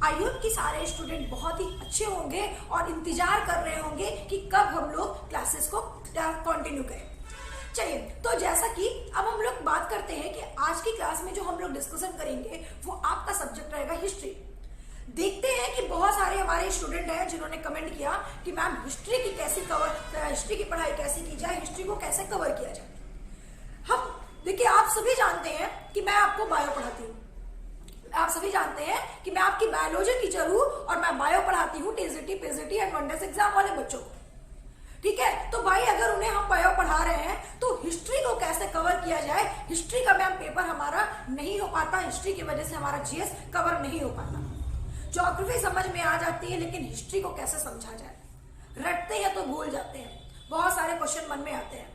I hope कि सारे student बहुत ही अच्छे होंगे और इंतजार कर रहे होंगे कि कब हम लोग क्लासेस को कंटिन्यू करें। चलिए, तो जैसा कि अब हम लोग बात करते हैं कि आज की क्लास में जो हम लोग डिस्कशन करेंगे वो आपका सब्जेक्ट रहेगा हिस्ट्री। देखते हैं कि बहुत सारे हमारे स्टूडेंट हैं जिन्होंने कमेंट किया कि मैम हिस्ट्री की पढ़ाई कैसे की जाए, हिस्ट्री को कैसे कवर किया जाए। हम देखिए, आप सभी जानते हैं कि मैं आपको बायो पढ़ाती हूँ, आप सभी जानते हैं कि मैं आपकी बायोलॉजी टीचर हूँ और मैं बायो पढ़ाती हूँ टीजीटी, पीजीटी एंड वनडेस एग्जाम वाले बच्चों को। ठीक है, तो भाई अगर उन्हें हम बायो पढ़ा रहे हैं तो हिस्ट्री को कैसे कवर किया जाए। हिस्ट्री का मैम पेपर हमारा नहीं हो पाता, हिस्ट्री की वजह से हमारा जीएस कवर नहीं हो पाता। ज्योग्राफी समझ में आ जाती है लेकिन हिस्ट्री को कैसे समझा जाए, रटते हैं तो भूल जाते हैं, बहुत सारे क्वेश्चन मन में आते हैं।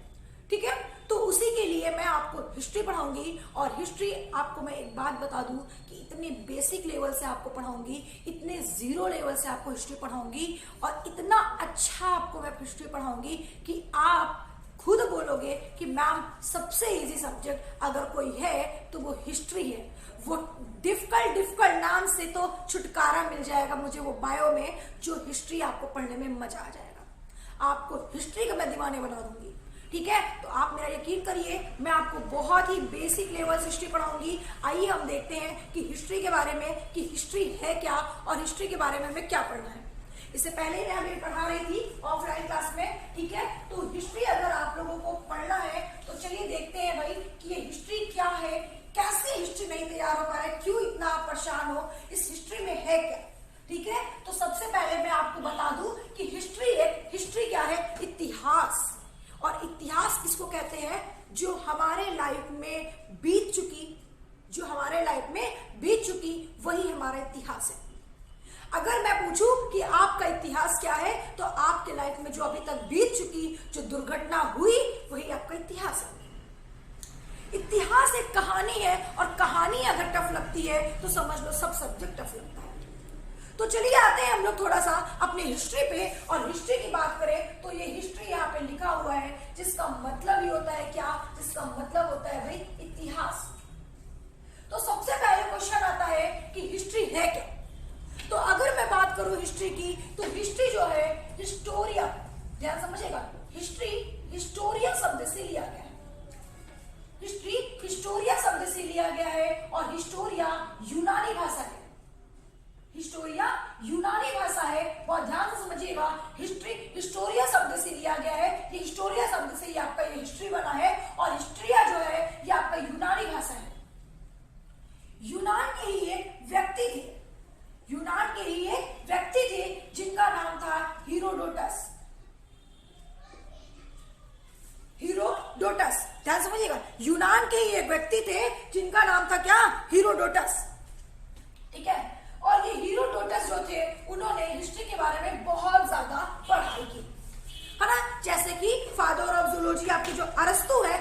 ठीक है, तो उसी के लिए मैं आपको हिस्ट्री पढ़ाऊंगी और हिस्ट्री आपको मैं एक बात बता दूं कि इतने बेसिक लेवल से आपको पढ़ाऊंगी, इतने जीरो लेवल से आपको हिस्ट्री पढ़ाऊंगी और इतना अच्छा आपको मैं हिस्ट्री पढ़ाऊंगी कि आप खुद बोलोगे कि मैम सबसे इजी सब्जेक्ट अगर कोई है तो वो हिस्ट्री है। वो डिफिकल्ट नाम से तो छुटकारा मिल जाएगा मुझे वो बायो में, जो हिस्ट्री आपको पढ़ने में मजा आ जाएगा। आपको हिस्ट्री का मैं दीवाने बना दूंगी। ठीक है, तो आप मेरा यकीन करिए, मैं आपको बहुत ही बेसिक लेवल से हिस्ट्री पढ़ाऊंगी। आइए हम देखते हैं कि हिस्ट्री के बारे में, कि हिस्ट्री है क्या और हिस्ट्री के बारे में हमें क्या पढ़ना है। इससे पहले मैं अभी पढ़ा रही थी ऑफलाइन क्लास में। ठीक है, तो हिस्ट्री अगर आप लोगों को पढ़ना है तो चलिए देखते हैं भाई कि ये हिस्ट्री क्या है, कैसे हिस्ट्री नहीं तैयार हो पा रहा है, क्यों इतना आप परेशान हो, इस हिस्ट्री में है क्या। ठीक है, तो सबसे पहले मैं आपको बता दूं कि हिस्ट्री क्या है, इतिहास। और इतिहास किसको कहते हैं, जो हमारे लाइफ में बीत चुकी वही हमारा इतिहास है। अगर मैं पूछूं कि आपका इतिहास क्या है तो आपके लाइफ में जो अभी तक बीत चुकी, जो दुर्घटना हुई, वही आपका इतिहास है। इतिहास एक कहानी है और कहानी अगर टफ लगती है तो समझ लो सब सब्जेक्ट टफ लगता है। तो चलिए आते हैं हम लोग थोड़ा सा अपने हिस्ट्री पे, और हिस्ट्री की बात करें तो ये हिस्ट्री यहाँ पे लिखा हुआ है, जिसका मतलब ही होता है क्या, जिसका मतलब होता है भाई इतिहास। तो सबसे पहले क्वेश्चन आता है कि हिस्ट्री है क्या। तो अगर मैं बात करूं हिस्ट्री की, तो हिस्ट्री जो है हिस्टोरिया, ध्यान समझेगा, हिस्ट्री हिस्टोरिया शब्द से लिया गया है। हिस्ट्री हिस्टोरिया शब्द से लिया गया है और हिस्टोरिया यूनानी भाषा है। हिस्टोरिया यूनानी भाषा है, बहुत ध्यान से समझिएगा। हिस्ट्री हिस्टोरिया शब्द से लिया गया है, ये हिस्टोरिया शब्द से ये आपका ये हिस्ट्री बना है और हिस्ट्रिया जो है ये आपका यूनानी भाषा है। यूनान के ही एक व्यक्ति थे जिनका नाम था हीरोडोटस। ध्यान समझिएगा, यूनान के ही एक व्यक्ति थे जिनका नाम था क्या, हीरोडोटस। ठीक है, और ये हीरोडोटस जो थे उन्होंने हिस्ट्री के बारे में बहुत ज्यादा पढ़ाई की, है ना। जैसे कि फादर ऑफ जूलॉजी आपके जो अरस्तु है,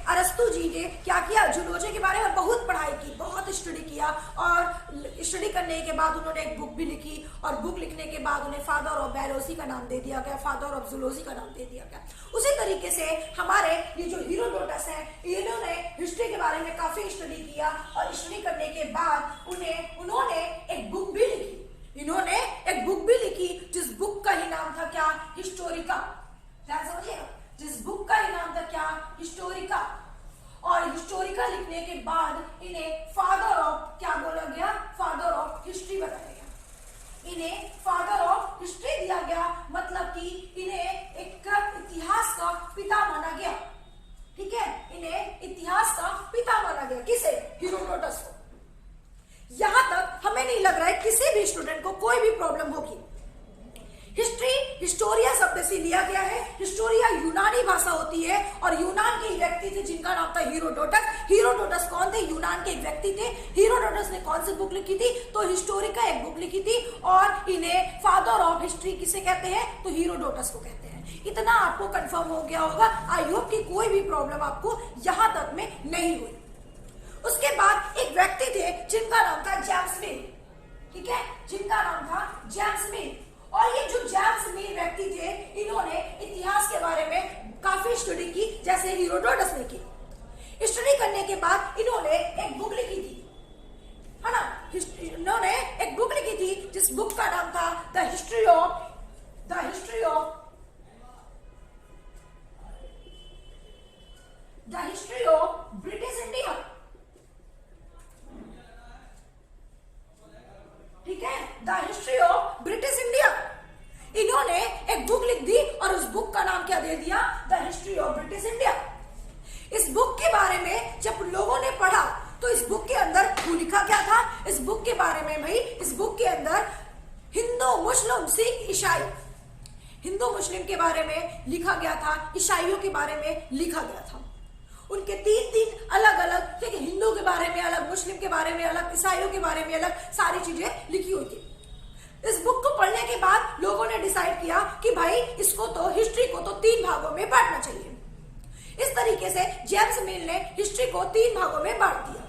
अरस्तु जी ने क्या किया, जूलॉजी के बारे में बहुत पढ़ाई की, बहुत स्टडी किया और स्टडी करने के बाद उन्होंने एक बुक भी लिखी और बुक लिखने के बाद उन्हें फादर ऑफ बायोलॉजी का नाम दे दिया गया, फादर ऑफ जूलॉजी का नाम दे दिया गया। उसी तरीके से हमारे ये जो हीरोडोटस है, इन्होंने हिस्ट्री के बारे में काफी स्टडी किया और स्टडी करने के बाद उन्होंने एक बुक भी लिखी। जिस बुक का ही नाम था क्या, हिस्टोरिका। ध्यान समझिएगा, जिस बुक का ही नाम था क्या, हिस्टोरिका। और हिस्टोरिका लिखने के बाद इन्हें फादर ऑफ क्या बोला गया, फादर ऑफ हिस्ट्री बताया गया। इन्हें फादर ऑफ हिस्ट्री दिया गया, मतलब कि इन्हें एक इतिहास का पिता माना गया। ठीक है, इन्हें इतिहास का पिता माना गया, किसे, हीरोडोटस को। यहां तक हमें नहीं लग रहा है किसी भी स्टूडेंट को कोई भी प्रॉब्लम होगी। हिस्ट्री हिस्टोरिया शब्द से लिया गया है, हिस्टोरिया यूनानी भाषा होती है और यूनान के व्यक्ति थे जिनका नाम था हीरोडोटस। हीरोडोटस कौन थे, यूनान के एक व्यक्ति थे। हीरोडोटस ने कौन सी बुक लिखी थी, तो हिस्टोरिका एक बुक लिखी थी और इन्हें फादर ऑफ हिस्ट्री किसे कहते हैं, तो हीरोडोटस को कहते हैं। इतना आपको कंफर्म हो गया होगा। आई होप कि कोई भी प्रॉब्लम आपको यहां तक में नहीं हुई। उसके बाद एक व्यक्ति थे जिनका नाम था जेम्स मिल। ठीक है, जिनका नाम था जेम्स मिल। और ये जो जेम्स मिल व्यक्ति थे, इन्होंने इतिहास के बारे में काफी स्टडी की, जैसे हीरोडोटस ने की। स्टडी करने के बाद इन्होंने एक बुक लिखी थी, है ना। इन्होंने एक बुक लिखी इस बुक का नाम था the history of British India. ठीक है, the history of British India. इन्होंने एक बुक लिख दी और उस बुक का नाम क्या दे दिया, the history of British India. इस बुक के बारे में जब लोगों ने पढ़ा तो इस बुक के अंदर वो लिखा क्या था, इस बुक के बारे में भाई, इस बुक के अंदर हिंदू मुस्लिम सिख ईसाई, हिंदू मुस्लिम के बारे में लिखा गया था, ईसाइयों के बारे में लिखा गया था। उनके तीन अलग अलग, ठीक है, हिंदू के बारे में अलग, मुस्लिम के बारे में अलग, ईसाइयों के बारे में अलग, सारी चीजें लिखी हुई थी। इस बुक को पढ़ने के बाद लोगों ने डिसाइड किया कि भाई इसको तो, हिस्ट्री को तो 3 भागों में बांटना चाहिए। इस तरीके से जेम्स मिल ने हिस्ट्री को 3 भागों में बांट दिया।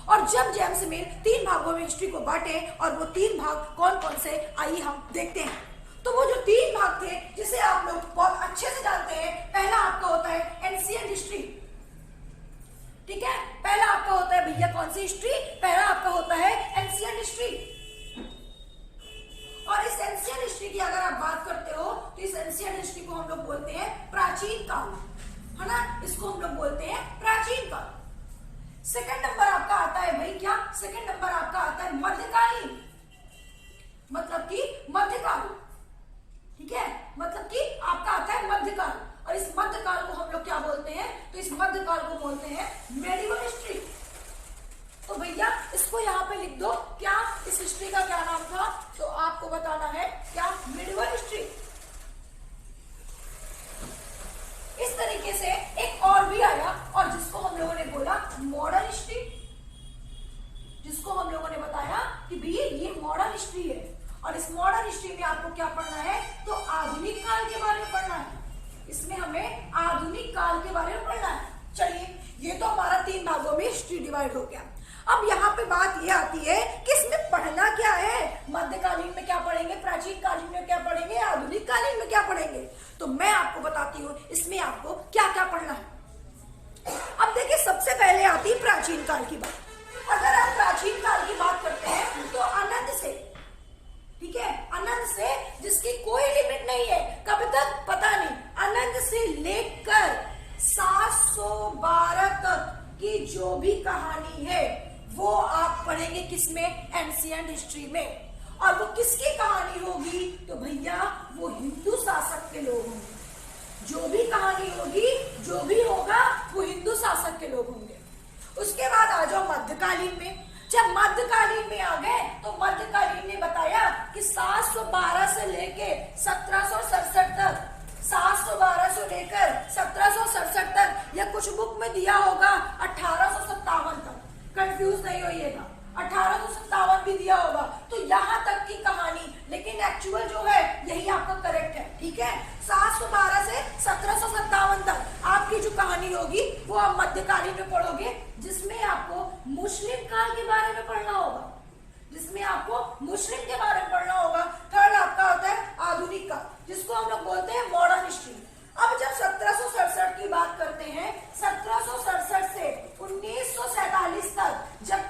और जब जेम्स मिल 3 भागों में हिस्ट्री को बांटे, और वो 3 भाग कौन कौन से, आइए हम देखते हैं। तो वो जो 3 भाग थे जिसे आप लोग बहुत अच्छे से जानते हैं, पहला आपका होता है एंशिएंट हिस्ट्री। ठीक है, पहला आपका होता है भैया कौन सी हिस्ट्री, पहला आपका होता है एंशिएंट हिस्ट्री। और इस एंशिएंट हिस्ट्री की अगर आप बात करते हो तो इस एंशिएंट हिस्ट्री को हम लोग बोलते हैं प्राचीन काल, है ना, इसको हम लोग बोलते हैं प्राचीन काल। सेकंड नंबर आपका आता है भाई क्या, सेकंड नंबर आपका आता है मध्यकालीन, मतलब कि मध्यकाल। ठीक है, मतलब कि आपका आता है मध्यकाल। और इस मध्यकाल को हम लोग क्या बोलते हैं, तो इस मध्यकाल को बोलते हैं मेडिवल हिस्ट्री। तो भैया इसको यहाँ पे लिख दो, क्या इस हिस्ट्री का क्या नाम था, तो आपको बताना है क्या, मेडिवल हिस्ट्री। इस तरीके से एक और भी आया, और जिसको हम लोगों ने बोला मॉडर्न हिस्ट्री, जिसको हम लोगों ने बताया कि भैया ये मॉडर्न हिस्ट्री है। और इस मॉडर्न हिस्ट्री में आपको क्या पढ़ना है, तो आधुनिक काल के बारे में पढ़ना है। इसमें हमें आधुनिक काल के बारे में पढ़ना है। चलिए, ये तो हमारा 3 भागों में हिस्ट्री डिवाइड हो गया। अब यहाँ पे बात ये आती है कि इसमें पढ़ना क्या है, मध्यकालीन में क्या पढ़ेंगे, प्राचीन कालीन में क्या पढ़ेंगे, आधुनिक कालीन में क्या पढ़ेंगे। तो मैं आपको बताती हूँ इसमें आपको क्या क्या पढ़ना है। अब देखिए, सबसे पहले आती है प्राचीन काल की बात। अगर आप प्राचीन काल की बात करते हैं तो अनंत से, ठीक है, अनंत से, जिसकी कोई लिमिट नहीं है, कब तक पता नहीं, अनंत से लेकर 712 तक की जो भी कहानी है वो आप पढ़ेंगे किसमें, एंशिएंट हिस्ट्री में। और वो किसकी कहानी होगी, तो भैया वो हिंदू शासक के लोग होंगे। जो भी कहानी होगी, जो भी होगा, वो हिंदू शासक के लोग होंगे। उसके बाद आ जाओ मध्यकालीन में। जब मध्यकालीन में आ गए तो मध्यकालीन ने बताया कि 712 से लेके 1767 तक, 712 से लेकर 1767 तक, या कुछ बुक में दिया होगा 1857 तक, कंफ्यूज नहीं होइएगा, 1857 भी दिया होगा। तो यहाँ तक की कहानी, लेकिन एक्चुअल जो है यही आपका करेक्ट है। ठीक है, 712 से 1757 तक आपकी जो कहानी होगी वो आप मध्यकालीन में पढ़ोगे, जिसमें आपको मुस्लिम काल के बारे में पढ़ना होगा, जिसमें आपको मुस्लिम के बारे में पढ़ना होगा। थर्ड आपका होता है आधुनिक काल, जिसको हम लोग बोलते हैं मॉडर्न हिस्ट्री। अब जब 1767 की बात करते हैं, 1767 से 1947 तक, जब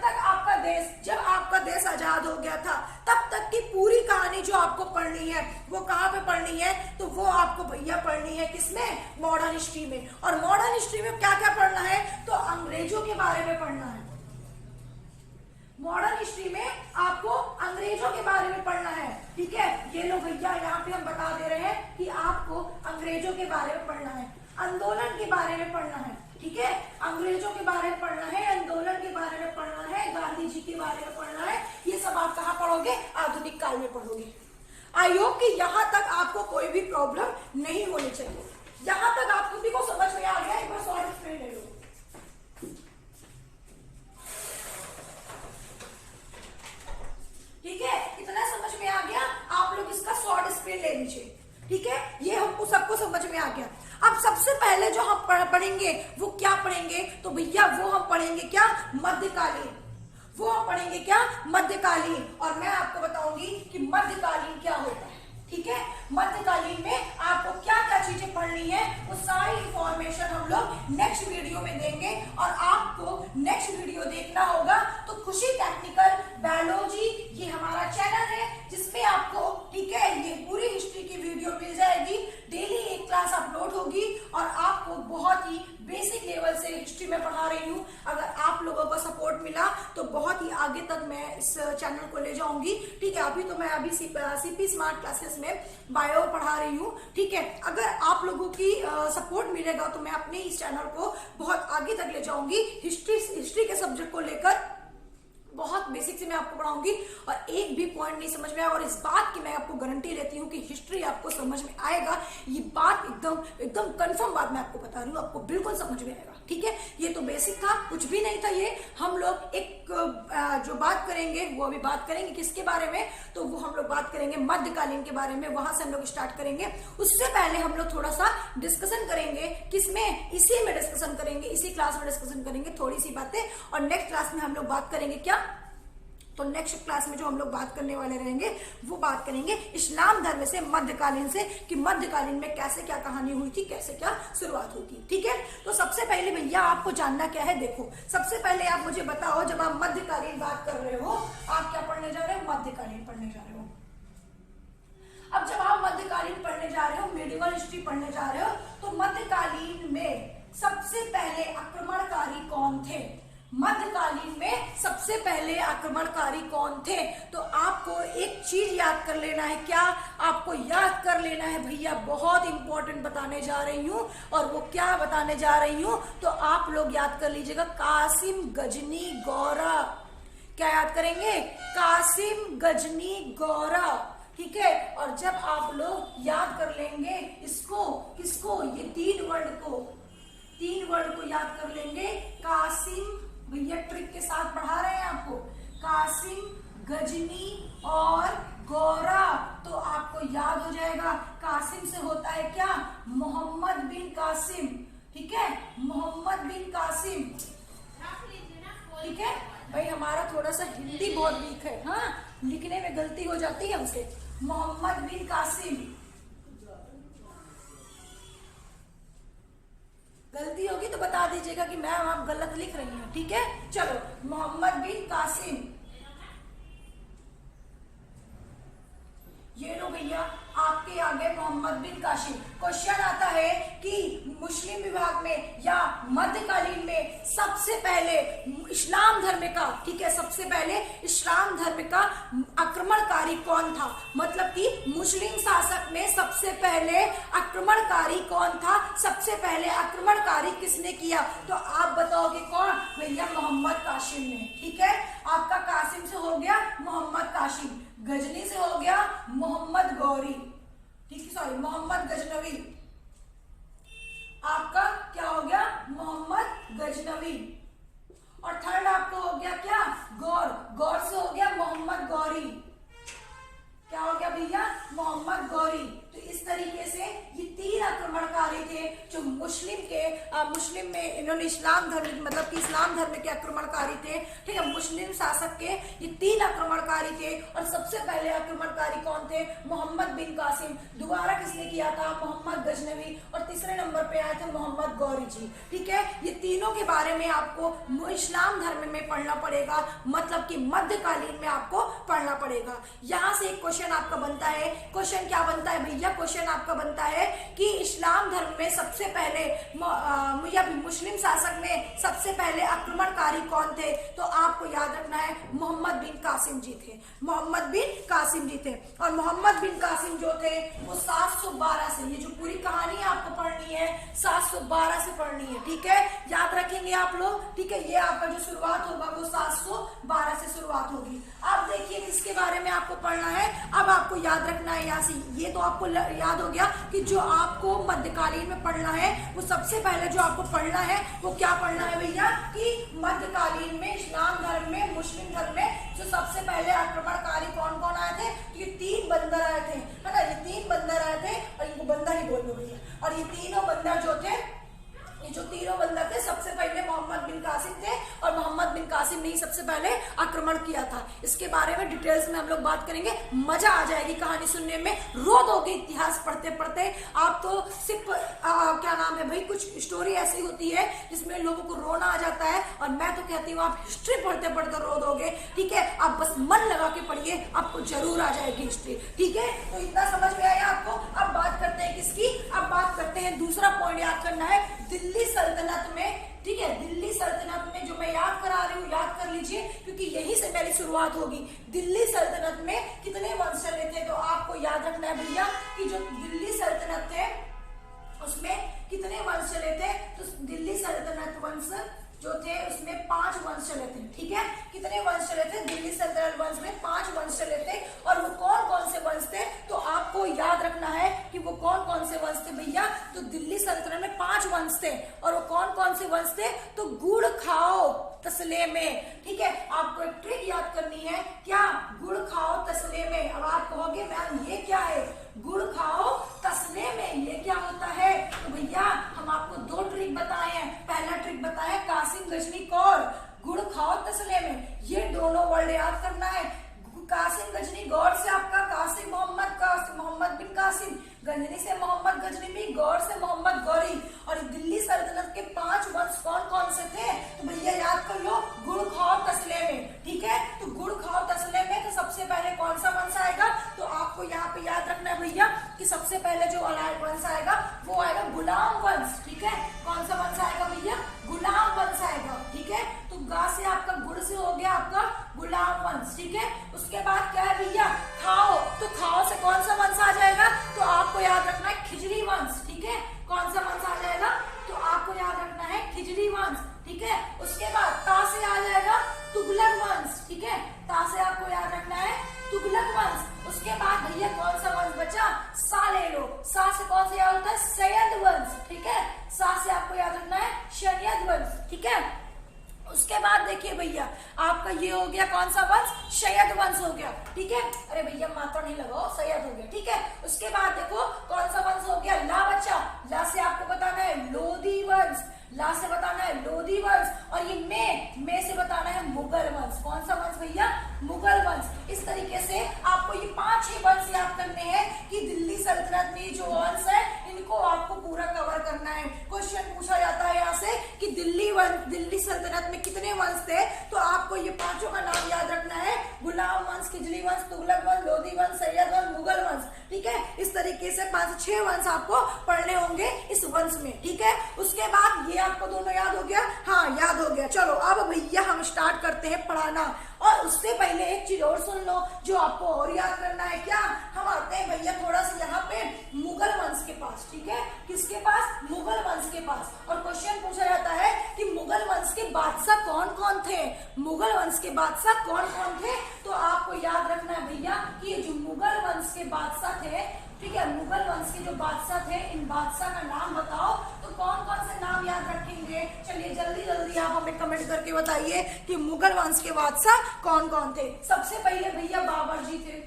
आपका देश आजाद हो गया था, तब तक की पूरी कहानी जो आपको पढ़नी है वो कहाँ पे पढ़नी है, तो वो आपको भैया पढ़नी है किसमें, मॉडर्न हिस्ट्री में। और मॉडर्न हिस्ट्री में क्या क्या पढ़ना है, तो अंग्रेजों के बारे में पढ़ना है। मॉडर्न हिस्ट्री में आपको अंग्रेजों के बारे में पढ़ना है। ठीक है, ये लो भैया यहाँ पे हम बता दे रहे हैं कि आपको अंग्रेजों के बारे में पढ़ना है, आंदोलन के बारे में पढ़ना है। ठीक है, अंग्रेजों के बारे में पढ़ना है, आंदोलन के बारे में पढ़ना है, गांधी जी के बारे में पढ़ना है। ये सब आप कहाँ पढ़ोगे, आधुनिक काल में पढ़ोगे। आई होप कि यहाँ तक आपको कोई भी प्रॉब्लम नहीं होनी चाहिए। यहाँ तक आप सभी को समझ में आ गया, एक बार शॉर्ट एक्सप्लेन ले लो। ठीक है, इतना समझ में आ गया, आप लोग इसका शॉर्ट एक्सप्लेन ले लीजिए। ठीक है, ये हमको सबको समझ में आ गया। अब सबसे पहले जो हम पढ़ेंगे वो क्या पढ़ेंगे, तो भैया वो हम पढ़ेंगे क्या, मध्यकालीन। वो हम पढ़ेंगे क्या, मध्यकालीन। और मैं आपको बताऊंगी कि मध्यकालीन क्या होता है। ठीक है, मध्यकालीन में आपको क्या क्या चीजें पढ़नी है, वो सारी इंफॉर्मेशन हम लोग नेक्स्ट वीडियो में देंगे। और आपको नेक्स्ट वीडियो देखना होगा तो खुशी टेक्निकल बायोलॉजी, ये हमारा चैनल है जिसमें सपोर्ट मिला तो बहुत ही आगे तक मैं इस चैनल को ले जाऊंगी। ठीक है, अभी तो मैं सीपी स्मार्ट क्लासेस में बायो पढ़ा रही हूँ। ठीक है, अगर आप लोगों की सपोर्ट मिलेगा तो मैं अपने इस चैनल को बहुत आगे तक ले जाऊंगी। हिस्ट्री के सब्जेक्ट को लेकर बहुत बेसिक से मैं आपको पढ़ाऊंगी और एक भी पॉइंट नहीं समझ में आएगा, और इस बात की मैं आपको गारंटी लेती हूँ कि हिस्ट्री आपको समझ में आएगा। ये बात एकदम कंफर्म बात मैं आपको बता रही हूँ, आपको बिल्कुल समझ में आएगा। ठीक है, ये तो बेसिक था, कुछ भी नहीं था ये। हम लोग एक जो बात करेंगे वो अभी बात करेंगे किसके बारे में, तो वो हम लोग बात करेंगे मध्यकालीन के बारे में। वहां से हम लोग स्टार्ट करेंगे। उससे पहले हम लोग थोड़ा सा डिस्कशन करेंगे, किसमें, इसी में डिस्कशन करेंगे, इसी क्लास में डिस्कशन करेंगे थोड़ी सी बातें, और नेक्स्ट क्लास में हम लोग बात करेंगे क्या, तो नेक्स्ट क्लास में जो हम लोग बात करने वाले रहेंगे वो बात करेंगे इस्लाम धर्म से मध्यकालीन से, कि मध्यकालीन में कैसे क्या कहानी हुई थी, कैसे क्या शुरुआत हुई थी। ठीक है, तो सबसे पहले भैया आपको जानना क्या है, देखो सबसे पहले आप मुझे बताओ, जब आप मध्यकालीन बात कर रहे हो आप क्या पढ़ने जा रहे हो, मध्यकालीन पढ़ने जा रहे हो। अब जब आप मध्यकालीन पढ़ने जा रहे हो, मेडिवल हिस्ट्री पढ़ने जा रहे हो, तो मध्यकालीन में सबसे पहले आक्रमणकारी कौन थे, मध्यकालीन में सबसे पहले आक्रमणकारी कौन थे, तो आपको एक चीज याद कर लेना है। क्या आपको याद कर लेना है भैया, बहुत इंपॉर्टेंट बताने जा रही हूं, और वो क्या बताने जा रही हूं, तो आप लोग याद कर लीजिएगा, कासिम गजनी गौरा। क्या याद करेंगे, कासिम गजनी गौरा। ठीक है, और जब आप लोग याद कर लेंगे इसको, किसको, ये तीन वर्ड को याद कर लेंगे, कासिम, भैया ट्रिक के साथ पढ़ा रहे हैं आपको, कासिम, गजनी और गौरा, तो आपको याद हो जाएगा। कासिम से होता है क्या, मोहम्मद बिन कासिम। ठीक है, मोहम्मद बिन कासिम। ठीक है भाई, हमारा थोड़ा सा हिंदी बहुत वीक है, हाँ, लिखने में गलती हो जाती है हमसे। मोहम्मद बिन कासिम, गलती होगी तो बता दीजिएगा कि मैम आप गलत लिख रही हैं। ठीक है, चलो, मोहम्मद बिन कासिम, ये लो भैया आपके आगे मोहम्मद बिन कासिम। क्वेश्चन आता है कि मुस्लिम विभाग में या मध्यकालीन में सबसे पहले इस्लाम धर्म का, ठीक है, सबसे पहले इस्लाम धर्म का आक्रमणकारी कौन था, मतलब कि मुस्लिम शासक में सबसे पहले आक्रमणकारी कौन था, सबसे पहले आक्रमणकारी किसने किया, तो आप बताओगे कौन, भैया मोहम्मद कासिम ने। ठीक है, आपका कासिम से हो गया मोहम्मद कासिम, गजनी से हो गया मोहम्मद गौरी, ठीक है, सॉरी मोहम्मद गजनवी, आपका क्या हो गया, मोहम्मद गजनवी, और थर्ड आपको हो गया क्या, गौर से हो गया मोहम्मद गौरी। क्या हो गया भैया, मोहम्मद गौरी। तो इस तरीके से ये तीन आक्रमणकारी थे जो मुस्लिम में इन्होंने इस्लाम धर्म, मतलब कि इस्लाम धर्म के आक्रमणकारी थे। ठीक है, मुस्लिम शासक के ये तीन आक्रमणकारी थे, और सबसे पहले आक्रमणकारी कौन थे, मोहम्मद बिन कासिम। दोबारा किसने किया था, मोहम्मद गजनवी, और तीसरे नंबर पे आए थे मोहम्मद गौरी जी। ठीक है, ये तीनों के बारे में आपको इस्लाम धर्म में पढ़ना पड़ेगा, मतलब कि मध्यकालीन में आपको पढ़ना पड़ेगा। यहाँ से एक क्वेश्चन आपका बनता है, क्वेश्चन क्या बनता है भैया, क्वेश्चन आपका बनता है कि इस्लाम धर्म में सबसे पहले या मुस्लिम शासक में सबसे पहले आक्रमणकारी कौन थे, तो आपको याद रखना है मोहम्मद बिन कासिम जी थे, मोहम्मद बिन कासिम जी थे। और मोहम्मद बिन कासिम जो थे वो 712 से, ये जो पूरी कहानी है आपको पढ़नी है 712 से पढ़नी है। ठीक है, याद रखेंगे आप लोग। ठीक है, ये आपका जो शुरुआत होगा वो 712 से शुरुआत होगी। आप देखिए किसके बारे में आपको पढ़ना है, अब आपको याद रखना है। यहाँ से ये तो आपको याद हो गया कि जो आपको मध्यकालीन में पढ़ना है, वो सबसे पहले जो आपको पढ़ना है वो क्या पढ़ना है भैया, कि मध्यकालीन में इस्लाम धर्म में, मुस्लिम धर्म में जो सबसे पहले आक्रमणकारी कौन कौन आए थे, तो ये तीन बंदर आए थे, है ना, ये तीन बंदर आए थे, और इनको बंदर ही बोल दो भैया। और ये तीनों बंदर जो थे, ये जो तीनों बंदर थे, सबसे पहले मोहम्मद बिन कासिम थे, और मोहम्मद बिन कासिम ने ही सबसे पहले आक्रमण किया था। इसके बारे में डिटेल्स में हम लोग बात करेंगे, मजा आ जाएगी कहानी सुनने में, रो दोगे इतिहास पढ़ते पढ़ते आप तो। सिर्फ क्या नाम है भाई, कुछ स्टोरी ऐसी होती है जिसमें लोगों को रोना आ जाता है, और मैं तो कहती हूँ आप हिस्ट्री पढ़ते पढ़ते रो दोगे। ठीक है, आप बस मन लगा के पढ़िए, आपको जरूर आ जाएगी हिस्ट्री। ठीक है, तो इतना समझ में आया आपको। अब बात करते हैं किसकी, अब बात करते हैं, दूसरा पॉइंट याद करना है, दिल्ली सल्तनत में। ठीक है, दिल्ली सल्तनत में जो मैं याद करा रही हूँ, याद कर लीजिए, क्योंकि यही से मेरी शुरुआत होगी। दिल्ली सल्तनत में कितने वंश चले थे, तो आपको याद रखना है भैया कि जो दिल्ली सल्तनत थे उसमें कितने वंश चले थे, तो दिल्ली सल्तनत वंश जो थे उसमें 5 वंश चले थे। ठीक है, कितने वंश चले थे, दिल्ली सल्तनत वंश में 5 वंश चले थे। और वो कौन कौन से वंश थे, तो आपको याद रखना है कि वो कौन कौन से वंश थे भैया। तो दिल्ली सल्तनत में 5 वंश थे, और वो कौन कौन से वंश थे, तो गुड़ खाओ तसले में। ठीक है, आपको एक ट्रिक याद करनी है, क्या, गुड़ खाओ तसले में। अब आप कहोगे मैम ये क्या है, गुड़ खाओ तसले में, ये क्या होता है, तो भैया हम आपको 2 ट्रिक बताए हैं। पहला ट्रिक बताया कासिम गजनी कौर, गुड़ खाओ तसले में, ये दोनों वर्ड याद करना है। कासिम गजनी गौर से आपका कासिम मोहम्मद बिन कासिम, गजनी से मोहम्मद गजनी भी, गौर से मोहम्मद गौरी। और दिल्ली सल्तनत के 5 वंश कौन कौन से थे, तो भैया याद कर लो, गुड़ खाओ तसले में। ठीक है, तो गुड़ खाओ तसले में तो सबसे पहले कौन सा वंश आएगा, तो आपको यहाँ पे याद रखना है भैया कि सबसे पहले जो वंश आएगा वो आएगा गुलाम वंश। ठीक है, कौन सा वंश आएगा भैया, गुलाम वंश आएगा। ठीक है, तो गा से आपका गुड़ से हो गया आपका गुलाम वंश। ठीक है, उसके बाद क्या है भैया, खाओ, तो खाओ से कौन सा वंश आ जाएगा, तो आपको याद रखना है खिजरी वंश। ठीक है, कौन सा वंश आ जाएगा, तो आपको याद रखना है खिजरी वंश। ठीक है, उसके बाद ता से आ जाएगा तुगलक वंश। ठीक है, ता से आपको याद रखना है तुगलक वंश। उसके बाद भैया कौन सा वंश बचा, सा ले लो, सा से कौन सा याद होता है, सैयद वंश। ठीक है, सा से आपको याद रखना है सैयद वंश। ठीक है, उसके बाद देखिए भैया आपका ये हो गया कौन सा वंश, सैयद वंश हो गया। ठीक है, अरे भैया मात्रा नहीं लगाओ, सैयद हो गया। ठीक है, उसके बाद देखो कौन सा वंश हो गया, ला बच्चा, ला से आपको बताना है लोधी वंश, ला से बताना है लोधी वंश। और ये मे से बताना है मुगल वंश। कौन सा वंश भैया, मुगल वंश। इस तरीके से आपको ये 5-6 वंश याद करने हैं कि दिल्ली सल्तनत में जो वंश है इनको आपको पूरा कवर करना है। क्वेश्चन पूछा जाता है यहाँ से कि दिल्ली सल्तनत में कितने वंश थे, तो आपको ये 5 का नाम याद रखना है, गुलाम वंश, खिजरी वंश, तुगलक वंश, लोधी वंश, सैयद वंश, मुगल वंश। ठीक है, इस तरीके से 5-6 वंश आपको पढ़ने होंगे इस वंश में। ठीक है, उसके बाद ये आपको दोनों याद हो गया, हाँ याद हो गया। चलो अब भैया हम स्टार्ट करते हैं पढ़ाना, और उससे पहले एक चीज और सुन लो जो आपको और याद करना है। क्या, हम आते हैं भैया थोड़ा सा यहाँ पे मुगल वंश के पास। ठीक है, किसके पास, मुगल वंश के पास। और क्वेश्चन पूछा जाता है कि मुगल वंश के बादशाह कौन कौन थे, मुगल वंश के बादशाह कौन कौन थे, तो आपको याद रखना है भैया कि ये जो मुगल वंश के बादशाह थे, ठीक है, मुगल वंश के जो बादशाह थे, इन बादशाह का नाम बताओ, तो कौन कौन से नाम याद रखेंगे। चलिए जल्दी जल्दी आप हमें कमेंट करके बताइए कि मुगल वंश के बादशाह कौन कौन थे। सबसे पहले भैया बाबर जी थे।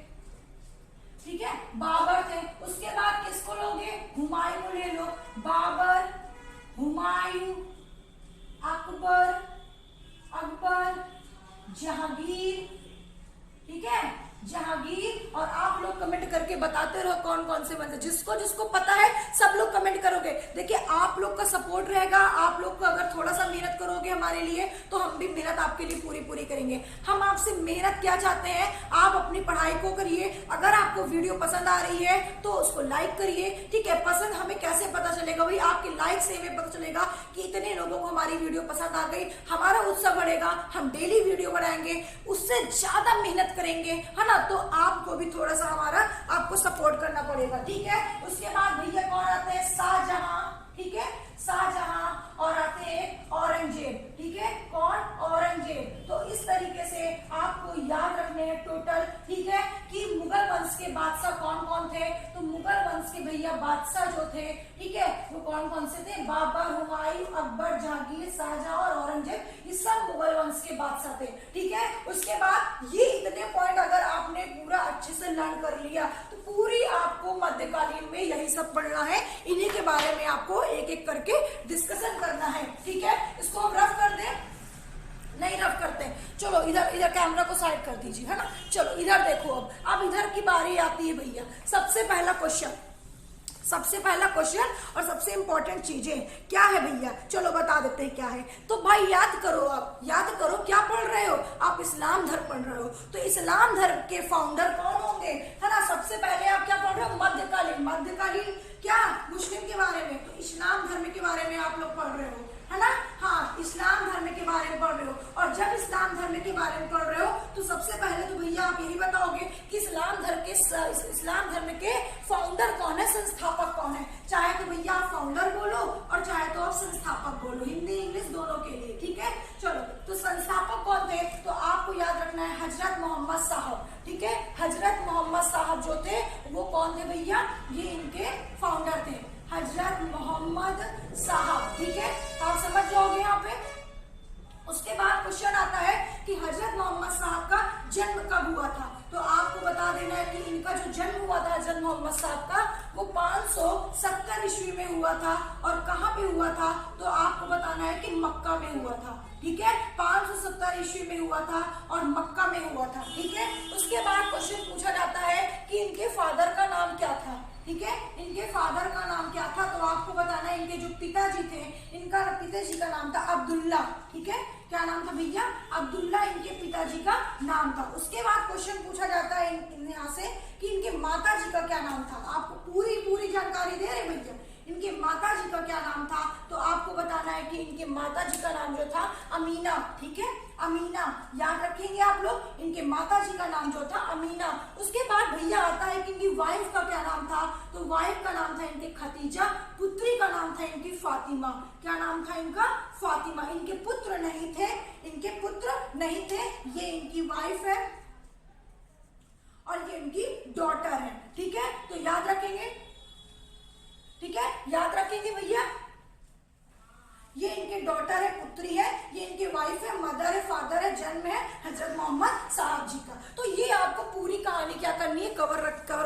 ठीक है, बाबर थे। उसके बाद किसको लोगे, हुमायूं को ले लो, बाबर, हुमायूं, अकबर, जहांगीर। ठीक है, जहांगीर। और आप लोग कमेंट करके बताते रहो कौन कौन से वंश, जिसको जिसको पता है सब लोग कमेंट करोगे। देखिए आप लोग का सपोर्ट रहेगा, आप लोग को अगर थोड़ा सा मेहनत करोगे हमारे लिए तो हम भी मेहनत आपके लिए पूरी करेंगे। हम आपसे मेहनत क्या चाहते हैं, आप अपनी पढ़ाई को करिए। अगर आपको वीडियो पसंद आ रही है तो उसको लाइक करिए। ठीक है, पसंद हमें कैसे पता चलेगा भाई, आपके लाइक से हमें पता चलेगा कि इतने लोगों को हमारी वीडियो पसंद आ गई, हमारा उत्साह बढ़ेगा, हम डेली वीडियो बनाएंगे, उससे ज्यादा मेहनत करेंगे, है ना। तो आपको भी थोड़ा सा हमारा आपको सपोर्ट करना पड़ेगा। ठीक है, उसके बाद भैया कौन आते हैं, शाहजहां। ठीक है, शाहजहां। और आते हैं औरंगजेब। ठीक है, कौन, औरंगजेब। तो इस तरीके से आपको याद रखने हैं टोटल। ठीक है, कि मुगल वंश के बादशाह कौन कौन थे, तो मुगल वंश के भैया बादशाह जो थे, ठीक है, वो कौन कौन से थे, बाबर, हुमायूं, अकबर, जहांगीर, शाहजहां और औरंगजेब, ये सब मुगल वंश के बादशाह थे। ठीक है, उसके बाद ये इतने पॉइंट अगर आपने पूरा अच्छे से लर्न कर लिया तो पूरी आपको मध्यकालीन में यही सब पढ़ना है, इन्हीं के बारे में आपको एक एक करके डिस्कशन करना है। ठीक है, इसको हम रफ कर दें, नहीं रफ करते, चलो इधर कैमरा को साइड कर दीजिए, है ना। चलो इधर देखो, अब इधर की बारी आती है भैया। सबसे पहला क्वेश्चन और सबसे इंपॉर्टेंट चीजें क्या है भैया, चलो बता देते हैं क्या है। तो भाई याद करो, आप याद करो क्या पढ़ रहे हो, आप इस्लाम धर्म पढ़ रहे हो। तो इस्लाम धर्म के फाउंडर कौन होंगे, है ना। सबसे पहले आप क्या पढ़ रहे हो, मध्यकालीन क्या, मुस्लिम के बारे में, तो इस्लाम धर्म के बारे में आप लोग पढ़ रहे हो, है ना। हाँ, इस्लाम धर्म के बारे में पढ़ रहे हो, और जब इस्लाम धर्म के बारे में पढ़ रहे हो तो सबसे पहले तो भैया आप यही बताओगे कि इस्लाम धर्म के फाउंडर कौन है, संस्थापक कौन है। चाहे तो भैया आप फाउंडर बोलो और चाहे तो आप संस्थापक बोलो, हिंदी इंग्लिश दोनों के लिए, ठीक है। चलो, तो संस्थापक कौन थे, तो आपको याद रखना है हजरत मोहम्मद साहब, ठीक है। हजरत मोहम्मद साहब जो थे वो कौन थे भैया, ये इनके फाउंडर थे, हजरत मोहम्मद साहब, ठीक है। आप समझ जाओगे यहाँ पे। उसके बाद क्वेश्चन आता है कि हजरत मोहम्मद साहब का जन्म कब हुआ था, तो आपको बता देना है कि इनका जो जन्म हुआ था हजरत मोहम्मद साहब का वो 570 ईस्वी में हुआ था। और कहाँ पे हुआ था, तो आपको बताना है कि मक्का में हुआ था, ठीक है। 570 ईस्वी में हुआ था और मक्का में हुआ था, ठीक है। उसके बाद क्वेश्चन पूछा जाता है कि इनके फादर का नाम क्या था, ठीक है। इनके फादर का नाम क्या था, तो आपको बताना है इनके जो पिताजी थे, इनका पिताजी का नाम था अब्दुल्ला, ठीक है। क्या नाम था भैया, अब्दुल्ला इनके पिताजी का नाम था। उसके बाद क्वेश्चन पूछा जाता है यहाँ से कि इनके माता जी का क्या नाम था। आपको पूरी जानकारी दे रहे भैया, इनके माता जी का क्या नाम था, तो आपको बताना है कि इनके माता जी का नाम जो था अमीना, ठीक है, अमीना, याद रखेंगे आप लोग, इनके माता जी का नाम जो था अमीना। उसके बाद भैया आता है कि इनकी वाइफ का क्या नाम था, तो वाइफ का नाम था इनके खतीजा, पुत्री का नाम था इनकी फातिमा। क्या नाम था इनका, फातिमा। इनके पुत्र नहीं थे, इनके पुत्र नहीं थे, ये इनकी वाइफ है और ये इनकी डॉटर है, ठीक है। तो याद रखेंगे, ठीक है, याद रखेंगे भैया। ये इनके डॉटर है, पुत्री है, ये इनके वाइफ है, मदर है, फादर है, जन्म है हजरत मोहम्मद साहब जी का। तो ये आपको पूरी कहानी क्या करनी है, कवर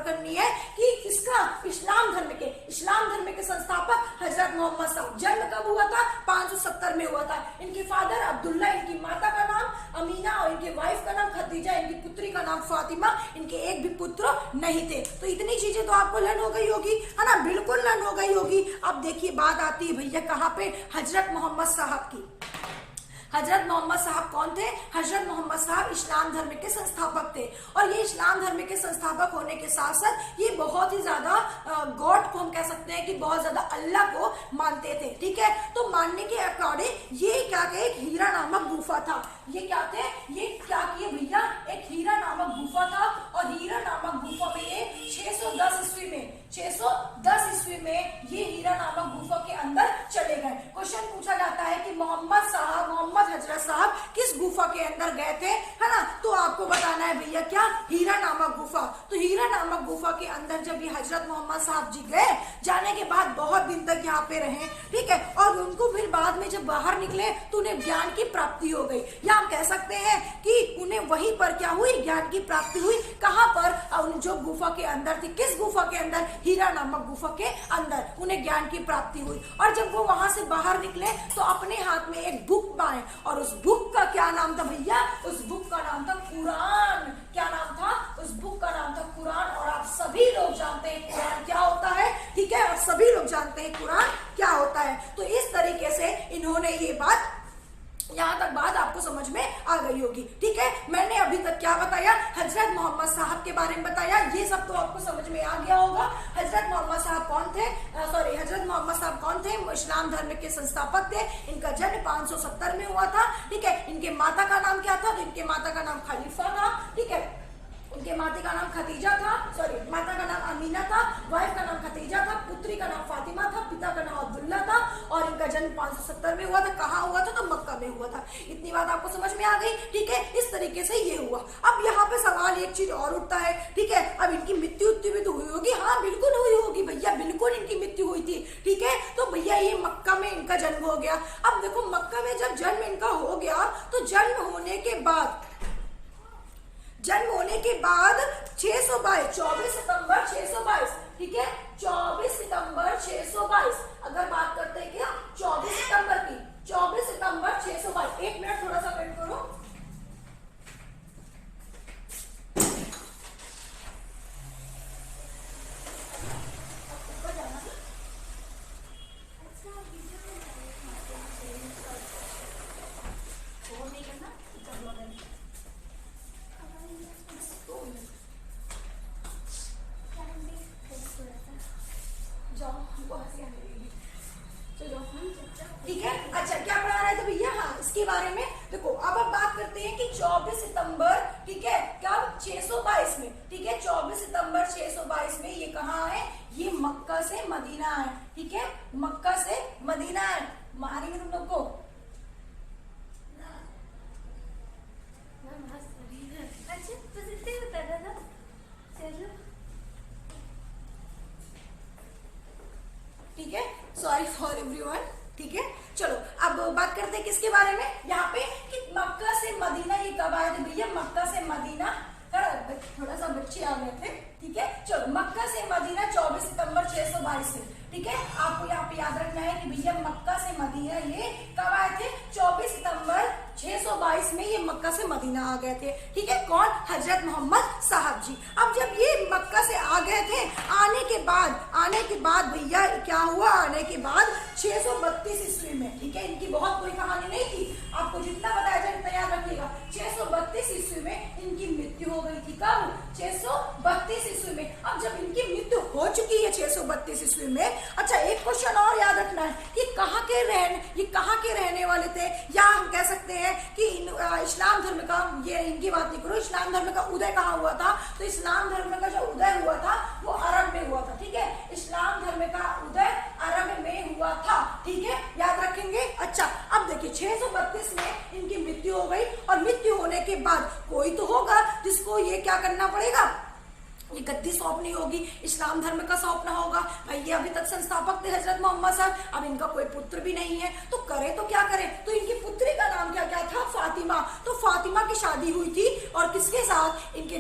करनी है कि इसका इस्लाम धर्म के संस्थापक हजरत मोहम्मद साहब, जन्म कब हुआ था, 570 में हुआ था। इनके फादर अब्दुल्ला, इनकी माता का नाम अमीना और इनके वाइफ का नाम खदीजा, इनकी पुत्री का नाम फातिमा, इनके एक भी पुत्र नहीं थे। तो इतनी चीजें तो आपको लर्न हो गई होगी, है ना, बिल्कुल लर्न हो गई होगी। अब देखिए बात आती है भैया कहाँ पे, हजरत मोहम्मद साहब की। हजरत मोहम्मद साहब कौन थे, हजरत मोहम्मद साहब इस्लाम धर्म के संस्थापक थे। और ये इस्लाम धर्म के संस्थापक होने के साथ साथ ये बहुत ही ज्यादा गॉड को हम कह सकते हैं कि बहुत ज्यादा अल्लाह को मानते थे, ठीक है। तो मानने के अकॉर्डिंग ये क्या थे, एक हीरा नामक गुफा था। ये क्या थे, ये क्या किए भैया, एक हीरा नामक गुफा था। और हीरा नामक गुफा में ये 610 ईस्वी में ये हीरा नामक गुफा के अंदर चले गए। क्वेश्चन पूछा जाता है कि मोहम्मद हजरत साहब किस गुफा के अंदर गए थे, है ना, तो आपको बताना है भैया क्या, हीरा नामक गुफा। तो हीरा नामक गुफा के अंदर जब ये हजरत मोहम्मद साहब जी गए, जाने के बाद बहुत दिन तक यहाँ पे रहे, ठीक है। और उनको फिर बाद में जब बाहर निकले तो उन्हें ज्ञान की प्राप्ति हो गई, या हम कह सकते हैं कि उन्हें वहीं पर क्या हुई, ज्ञान की प्राप्ति हुई। कहाँ पर, जो गुफा के अंदर थी, किस गुफा के अंदर, हीरा नामक गुफा के अंदर उन्हें ज्ञान की प्राप्ति हुई। और जब वो वहां से बाहर निकले तो अपने हाथ में एक बुक पाए, और उस बुक का क्या नाम था भैया, उस बुक का नाम था कुरान। क्या नाम था, उस बुक का नाम था कुरान। और आप सभी लोग जानते हैं कुरान क्या होता है, ठीक है, और सभी लोग जानते हैं कुरान क्या होता है। तो इस तरीके से इन्होंने ये बात, यहाँ तक बात आपको समझ में आ गई होगी, ठीक है। मैंने अभी तक क्या बताया, हजरत मोहम्मद साहब के बारे में बताया, ये सब तो आपको समझ में आ गया होगा। हजरत मोहम्मद साहब कौन थे, हजरत मोहम्मद साहब कौन थे, वो इस्लाम धर्म के संस्थापक थे। इनका जन्म 570 में हुआ था, ठीक है। इनके माता का नाम क्या था, तो इनके माता का नाम खलीफा था, ठीक है। उनके माता का नाम खतीजा था, माता का नाम अमीना था, वाइफ का नाम खतीजा था, पुत्री का नाम फातिमा था, पिता का नाम अब्दुल्ला था। और इनका जन्म 570 में हुआ था। कहाँ हुआ था, तो मक्का में हुआ था। इतनी बात आपको समझ में आ गई, ठीक है। इस तरीके से ये हुआ। अब यहाँ पे सवाल एक चीज और उठता है, ठीक है। अब इनकी मृत्यु भी तो हुई होगी, हाँ बिल्कुल हुई होगी भैया, बिल्कुल इनकी मृत्यु हुई थी, ठीक है। तो भैया ये मक्का में इनका जन्म हो गया। अब देखो मक्का में जब जन्म इनका हो गया, तो जन्म होने के बाद 622, 24 सितंबर 622, ठीक है, 24 सितंबर 622। अगर बात करते हैं क्या 24 सितंबर की, 24 सितंबर 622। एक मिनट थोड़ा सा वेट करो। ठीक है, अच्छा क्या पढ़ा रहे 24 सितंबर, ठीक है, कब 622 में, ठीक है, 24 सितंबर 622 में ये कहाँ है, ये मक्का से मदीना है, ठीक है, मक्का से मदीना है। मारेंगे तुम लोग को। अच्छा तो इतने ही बता था। चलो ठीक है, सॉरी फॉर एवरीवन, ठीक है। चलो अब बात करते हैं किसके बारे में, यहाँ पे कि मक्का से मदीना ये कब आए थे भैया, मक्का से मदीना, थोड़ा सा बच्चे आ गए थे, ठीक है। चलो मक्का से मदीना 24 सितंबर 622 में, ठीक है। आपको यहाँ पे याद रखना है कि भैया मक्का से मदीना ये कब आए थे, 24 सितंबर 622 में ये मक्का से मदीना आ गए थे, ठीक है। कौन, हजरत मोहम्मद साहब जी। अब जब ये मक्का से आ गए थे, आने के बाद भैया क्या हुआ, आने के बाद 632 ईस्वी में, ठीक है, इनकी बहुत कोई कहानी नहीं थी, आपको जितना बताया जाए उतना याद रखिएगा। 632 ईस्वी में इनकी मृत्यु हो गई थी, कब, 632 ईस्वी में। अब जब इनकी मृत्यु हो चुकी है 632 ईस्वी में, अच्छा एक क्वेश्चन और याद रखना है कि ये कहाँ के रहने वाले थे, या हम कह सकते हैं कि इस्लाम धर्म का, ये इनकी बात नहीं करो, इस्लाम धर्म का उदय कहाँ हुआ था, तो इस्लाम धर्म का जो उदय हुआ था वो अरब में हुआ था, ठीक है, इस्लाम धर्म का उदय अरब में हुआ था, ठीक है, याद रखेंगे। अच्छा अब देखिए 632 में इनकी मृत्यु हो गई, और मृत्यु होने के बाद कोई तो होगा जिसको ये क्या करना पड़ेगा, ये गद्दी सौंपनी होगी, इस्लाम धर्म का सौंपना होगा। भाई ये अभी तक संस्थापक थे हजरत मोहम्मद साहब, अब इनका कोई पुत्र भी नहीं है, तो करे तो क्या करे, तो इनकी पुत्री का नाम क्या क्या था, फातिमा। तो फातिमा की शादी हुई थी, और किसके साथ, इनके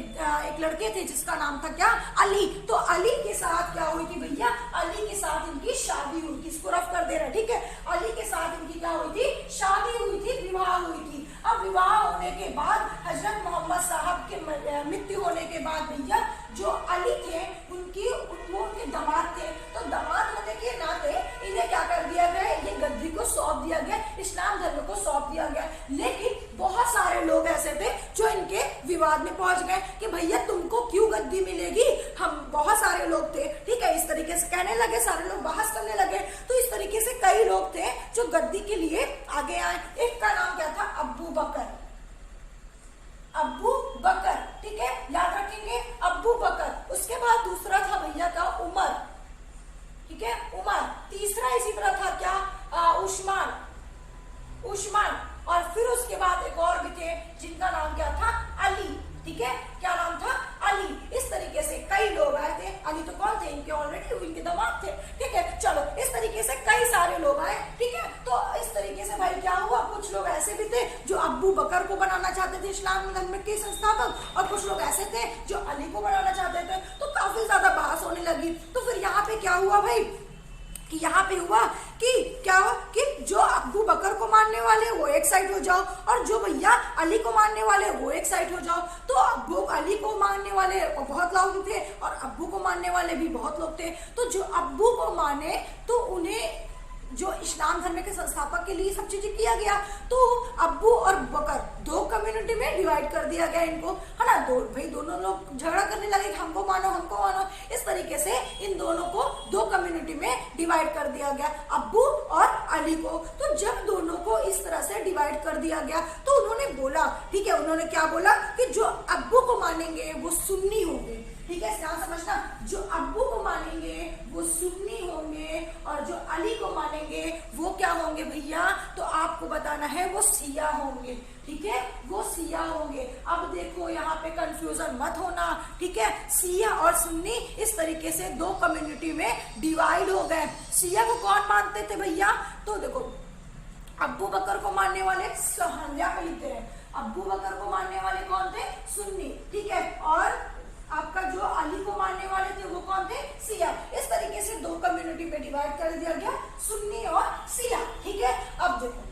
एक लड़के थे जिसका नाम था क्या, अली। तो अली के साथ क्या हुई थी भैया, अली के साथ इनकी शादी हुई थी, इसको रफ कर दे रहे, ठीक है, अली के साथ इनकी क्या हुई थी, शादी हुई थी, विवाह हुई थी। अब विवाह होने के बाद हजरत मोहम्मद साहब के मृत्यु होने के बाद भैया जो अली थे उनके दामाद थे, तो दामाद होने के नाते इन्हें क्या कर दिया गया, ये गद्दी को सौंप दिया गया, इस्लाम धर्म को सौंप दिया गया। लेकिन बहुत सारे लोग ऐसे थे जो इनके विवाद में पहुंच गए कि भैया तुमको क्यों गद्दी मिलेगी, हम बहुत सारे लोग थे, ठीक है, इस तरीके से कहने लगे, सारे लोग बहस करने लगे। तो इस तरीके से कई लोग थे जो गद्दी के लिए आगे आए। एक का नाम क्या था, अब्बू बकर, ठीक है, याद रखेंगे, अब्बू बकर। उसके बाद दूसरा था भैया का उमर, ठीक है, उमर। तीसरा इसी तरह था क्या, उस्मान। और फिर उसके बाद एक और भी थे जिनका नाम क्या था, अली, ठीक है, क्या नाम था, अली। इस तरीके से कई लोग आए थे। अली तो कौन थे, इनके ऑलरेडी इनके दामाद थे, ठीक है। चलो इस तरीके से कई सारे लोग आए, ठीक है। तो इस तरीके से भाई क्या हुआ, कुछ लोग ऐसे भी थे जो अब्बू बकर को बनाना चाहते थे इस्लाम धर्म के संस्थापक, और कुछ लोग ऐसे थे जो अली को बनाना चाहते थे। तो काफी ज्यादा बहस होने लगी। तो फिर यहाँ पे क्या हुआ भाई, कि यहाँ पे हुआ कि क्या हुआ कि जो अब्बू बकर को मानने वाले वो एक साइड हो जाओ, और जो भैया अली को मानने वाले वो एक साइड हो जाओ। तो अब्बू अली को मानने वाले बहुत लोग थे, और अब्बू को मानने वाले भी बहुत लोग थे। तो जो अब्बू को माने तो उन्हें जो इस्लाम धर्म के संस्थापक के लिए सब चीजें किया गया। तो अब्बू और बकर दो कम्युनिटी में डिवाइड कर दिया गया इनको, है ना। दोनों लोग झगड़ा करने लगे कि हमको मानो। इस तरीके से इन दोनों को दो कम्युनिटी में डिवाइड कर दिया गया, अब्बू और अली को। तो जब दोनों को इस तरह से डिवाइड कर दिया गया तो उन्होंने बोला, ठीक है, उन्होंने क्या बोला कि जो अब्बू को मानेंगे वो सुन्नी होंगे, ठीक है, ध्यान समझना, जो अब्बू को मानेंगे वो सुन्नी होंगे, और जो अली को मानेंगे वो क्या होंगे भैया, तो आपको बताना है वो शिया होंगे, ठीक है, वो शिया होंगे। अब देखो यहाँ पे कंफ्यूजन मत होना, ठीक है, शिया और सुन्नी इस तरीके से दो कम्युनिटी में डिवाइड हो गए। शिया को कौन मानते थे भैया, तो देखो अब्बू बकर को मानने वाले यहाँ पे लिखते हैं, अब्बू बकर को मानने वाले कौन थे, सुन्नी, ठीक है, और आपका जो अली को मानने वाले थे वो कौन थे, शिया। इस तरीके से दो कम्युनिटी में डिवाइड कर दिया गया, सुन्नी और शिया, ठीक है। अब देखो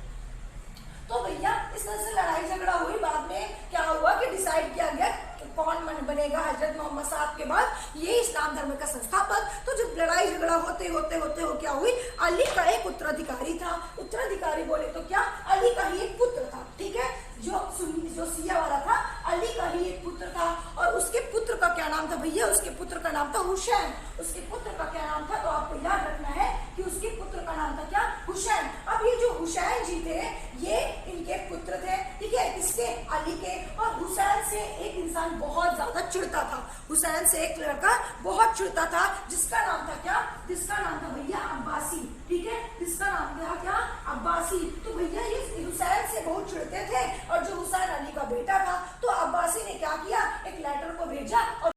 तो भैया इस तरह से लड़ाई झगड़ा हुई, बाद में क्या हुआ कि डिसाइड किया गया कि कौन बनेगा हजरत मोहम्मद साहब के बाद ये इस्लाम धर्म का संस्थापक। तो जब लड़ाई झगड़ा होते हो क्या हुई, अली का एक उत्तराधिकारी था, उत्तराधिकारी बोले तो क्या, अली का ही एक पुत्र था, ठीक है, जो शिया वाला था अली का ही एक पुत्र था, और उसके पुत्र का क्या नाम था भैया, उसके पुत्र का नाम था हुसैन। उसके पुत्र का क्या नाम था, तो आपको याद रखना है कि उसके पुत्र का नाम था क्या, हुसैन। अब ये जो हुसैन जी थे ये इनके पुत्र थे, ठीक है, किसके, अली ठीक है। और हुसैन से एक इंसान बहुत ज्यादा चिढ़ता था, हुसैन से एक लड़का बहुत चिढ़ता था, जिसका नाम था क्या, जिसका नाम था भैया अब्बासी, ठीक है, जिसका नाम था क्या, अब्बासी। तो भैया ये हुसैन से बहुत चिढ़ते थे, और जो हुसैन अली का बेटा था, तो अब्बासी ने क्या किया, एक लेटर को भेजा। और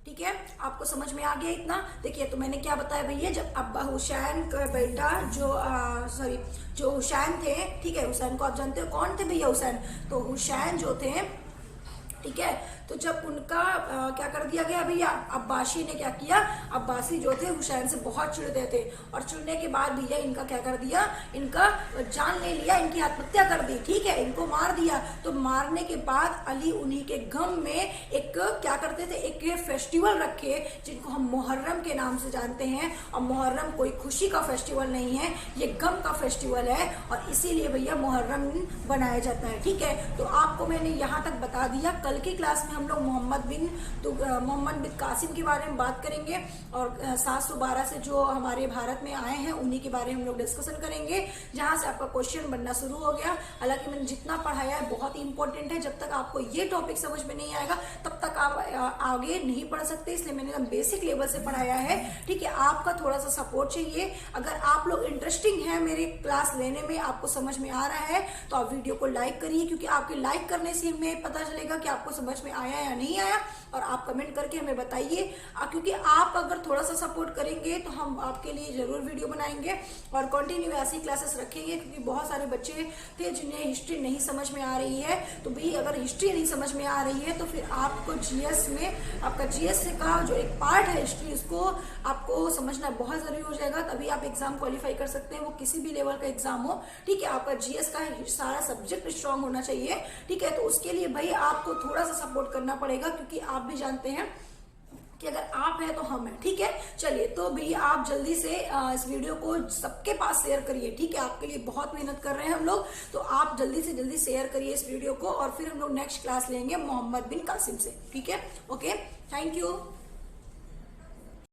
ठीक है, आपको समझ में आ गया इतना। देखिए, तो मैंने क्या बताया भैया, जब अब्बा हुसैन का बेटा जो हुसैन थे, ठीक है, हुसैन को आप जानते हो कौन थे भैया, हुसैन। तो हुसैन जो थे, ठीक है, तो जब उनका क्या कर दिया गया भैया, अब्बासी ने क्या किया, अब्बासी जो थे हुसैन से बहुत चिढ़ते थे, और चिढ़ने के बाद भैया इनका क्या कर दिया, इनका जान ले लिया, इनकी आत्महत्या कर दी, ठीक है, इनको मार दिया। तो मारने के बाद अली उन्हीं के गम में एक क्या करते थे, एक फेस्टिवल रखे, जिनको हम मुहर्रम के नाम से जानते हैं। और मुहर्रम कोई खुशी का फेस्टिवल नहीं है, ये गम का फेस्टिवल है, और इसीलिए भैया मुहर्रम बनाया जाता है, ठीक है। तो आपको मैंने यहाँ तक बता दिया। कल की क्लास में हम लोग मोहम्मद बिन कासिम के बारे में बात करेंगे, और 712 से जो हमारे भारत में आए हैं उन्हीं के बारे में हम लोग डिस्कशन करेंगे, जहां से आपका क्वेश्चन बनना शुरू हो गया। हालांकि मैंने जितना पढ़ाया है बहुत ही इंपॉर्टेंट है, जब तक आपको ये टॉपिक समझ में नहीं आएगा तब तक आप आगे नहीं पढ़ सकते, इसलिए मैंने एकदम बेसिक लेवल से पढ़ाया है, ठीक है। आपका थोड़ा सा सपोर्ट चाहिए। अगर आप लोग इंटरेस्टिंग है मेरे क्लास लेने में, आपको समझ में आ रहा है, तो आप वीडियो को लाइक करिए, क्योंकि आपके लाइक करने से हमें पता चलेगा कि आपको समझ में आया या नहीं आया, और आप कमेंट करके हमें बताइए, क्योंकि आप अगर थोड़ा सा सपोर्ट करेंगे तो हम आपके लिए जरूर वीडियो बनाएंगे और कंटिन्यू ऐसी क्लासेस रखेंगे, क्योंकि बहुत सारे बच्चे थे जिन्हें हिस्ट्री नहीं समझ में आ रही है। तो भाई अगर हिस्ट्री नहीं समझ में आ रही है तो फिर आपको जीएस में, आपका जीएस का जो एक पार्ट है हिस्ट्री, उसको आपको समझना बहुत जरूरी हो जाएगा, तभी आप एग्जाम क्वालिफाई कर सकते हैं, वो किसी भी लेवल का एग्जाम हो, ठीक है। आपका जीएस का सारा सब्जेक्ट स्ट्रांग होना चाहिए, ठीक है। तो उसके लिए भाई आपको थोड़ा सा सपोर्ट करना पड़ेगा, क्योंकि आप भी जानते हैं कि अगर आप हैं तो हम हैं, ठीक है। चलिए, तो भैया आप जल्दी से इस वीडियो को सबके पास शेयर करिए, ठीक है। आपके लिए बहुत मेहनत कर रहे हैं हम लोग, तो आप जल्दी से जल्दी शेयर करिए इस वीडियो को, और फिर हम लोग नेक्स्ट क्लास लेंगे मोहम्मद बिन कासिम से, ठीक है। Okay, thank you.